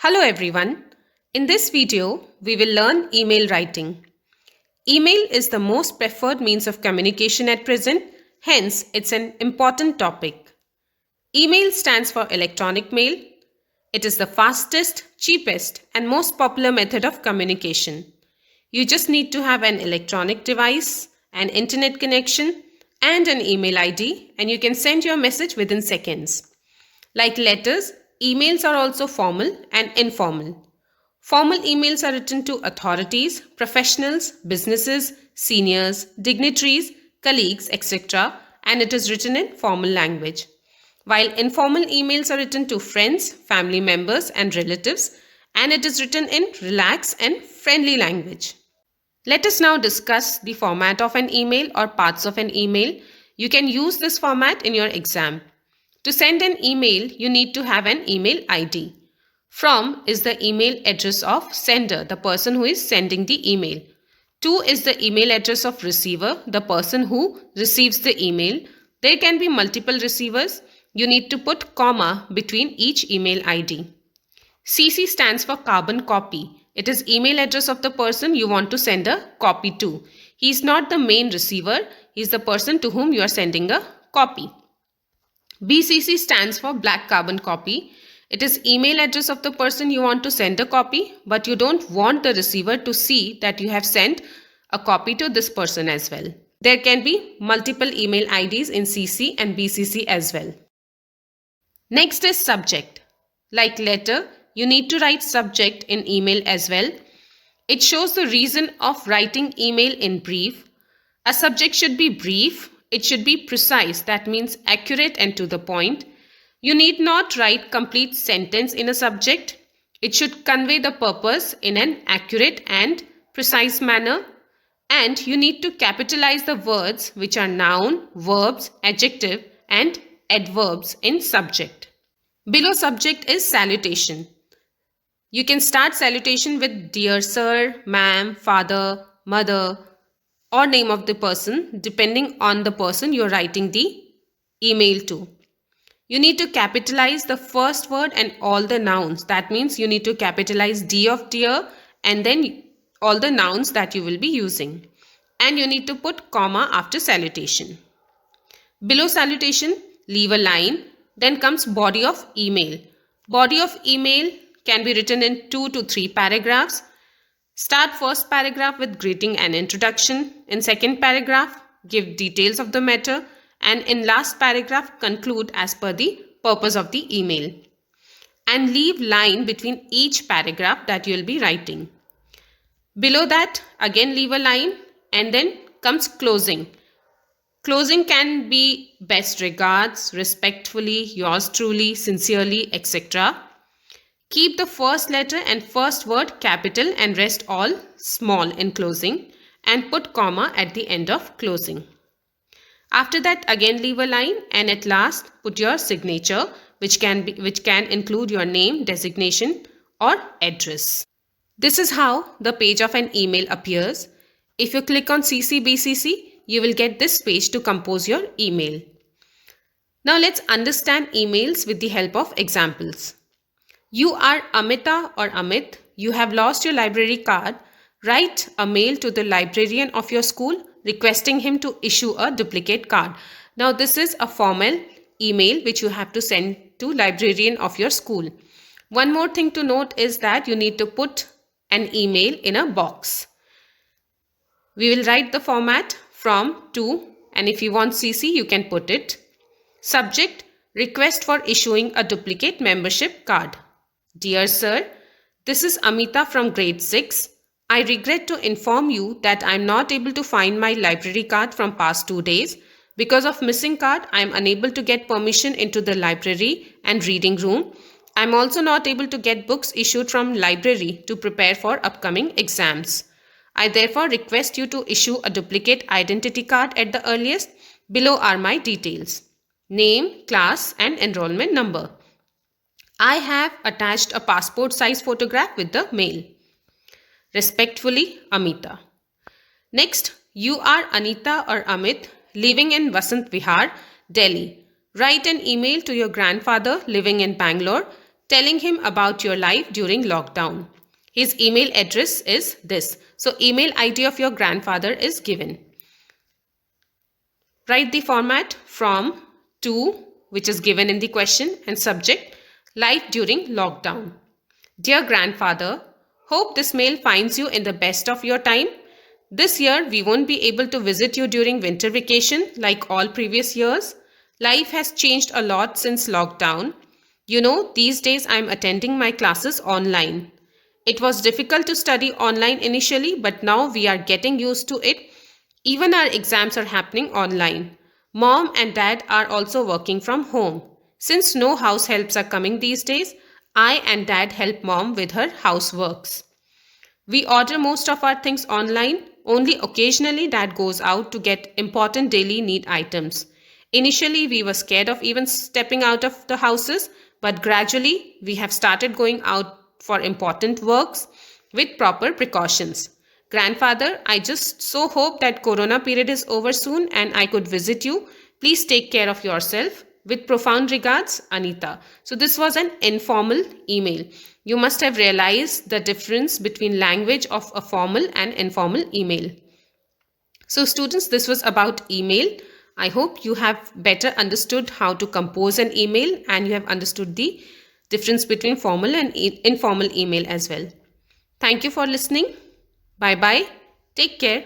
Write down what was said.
Hello everyone. In this video, we will learn email writing. Email is the most preferred means of communication at present, hence it's an important topic. Email stands for electronic mail. It is the fastest, cheapest and most popular method of communication. You just need to have an electronic device, an internet connection and an email ID and you can send your message within seconds. Like letters, emails are also formal and informal. Formal emails are written to authorities, professionals, businesses, seniors, dignitaries, colleagues, etc. and it is written in formal language. While informal emails are written to friends, family members and relatives and it is written in relaxed and friendly language. Let us now discuss the format of an email or parts of an email. You can use this format in your exam. To send an email, you need to have an email ID. From is the email address of sender, the person who is sending the email. To is the email address of receiver, the person who receives the email. There can be multiple receivers. You need to put comma between each email ID. CC stands for carbon copy. It is email address of the person you want to send a copy to. He is not the main receiver. He is the person to whom you are sending a copy. BCC stands for black carbon copy. It is email address of the person you want to send a copy, but you don't want the receiver to see that you have sent a copy to this person as well. There can be multiple email IDs in CC and BCC as well. Next is subject. Like letter, you need to write subject in email as well. It shows the reason of writing email in brief. A subject should be brief. It should be precise, that means accurate and to the point. You need not write complete sentence in a subject. It should convey the purpose in an accurate and precise manner. And you need to capitalize the words which are noun, verbs, adjective and adverbs in subject. Below subject is salutation. You can start salutation with dear sir, ma'am, father, mother, or name of the person depending on the person you are writing the email to. You need to capitalize the first word and all the nouns. That means you need to capitalize D of dear and then all the nouns that you will be using. And you need to put comma after salutation. Below salutation, leave a line. Then comes body of email. Body of email can be written in 2 to 3 paragraphs. Start first paragraph with greeting and introduction. In second paragraph, give details of the matter. And in last paragraph, conclude as per the purpose of the email. And leave line between each paragraph that you will be writing. Below that, again leave a line and then comes closing. Closing can be best regards, respectfully, yours truly, sincerely, etc. Keep the first letter and first word capital and rest all small in closing and put comma at the end of closing. After that again leave a line and at last put your signature which can include your name, designation or address. This is how the page of an email appears. If you click on CC/BCC, you will get this page to compose your email. Now let's understand emails with the help of examples. You are Amita or Amit. You have lost your library card. Write a mail to the librarian of your school requesting him to issue a duplicate card. Now this is a formal email which you have to send to librarian of your school. One more thing to note is that you need to put an email in a box. We will write the format from to and if you want CC you can put it. Subject, request for issuing a duplicate membership card. Dear sir, this is Amita from grade 6. I regret to inform you that I am not able to find my library card from past 2 days. Because of missing card, I am unable to get permission into the library and reading room. I am also not able to get books issued from library to prepare for upcoming exams. I therefore request you to issue a duplicate identity card at the earliest. Below are my details. Name, class and enrollment number. I have attached a passport size photograph with the mail. Respectfully, Amita. Next, you are Anita or Amit living in Vasant Vihar, Delhi. Write an email to your grandfather living in Bangalore telling him about your life during lockdown. His email address is this. So email ID of your grandfather is given. Write the format from to, which is given in the question, and subject life during lockdown. Dear grandfather, hope this mail finds you in the best of your time. This year we won't be able to visit you during winter vacation like all previous years. Life has changed a lot since lockdown. You know, these days I'm attending my classes online. It was difficult to study online initially, but now we are getting used to it. Even our exams are happening online. Mom and dad are also working from home. Since no house helps are coming these days, I and dad help mom with her houseworks. We order most of our things online. Only occasionally dad goes out to get important daily need items. Initially, we were scared of even stepping out of the houses, but gradually we have started going out for important works with proper precautions. Grandfather, I just so hope that corona period is over soon and I could visit you. Please take care of yourself. With profound regards, Anita. So this was an informal email. You must have realized the difference between language of a formal and informal email. So students, this was about email. I hope you have better understood how to compose an email and you have understood the difference between formal and informal email as well. Thank you for listening. Bye bye. Take care.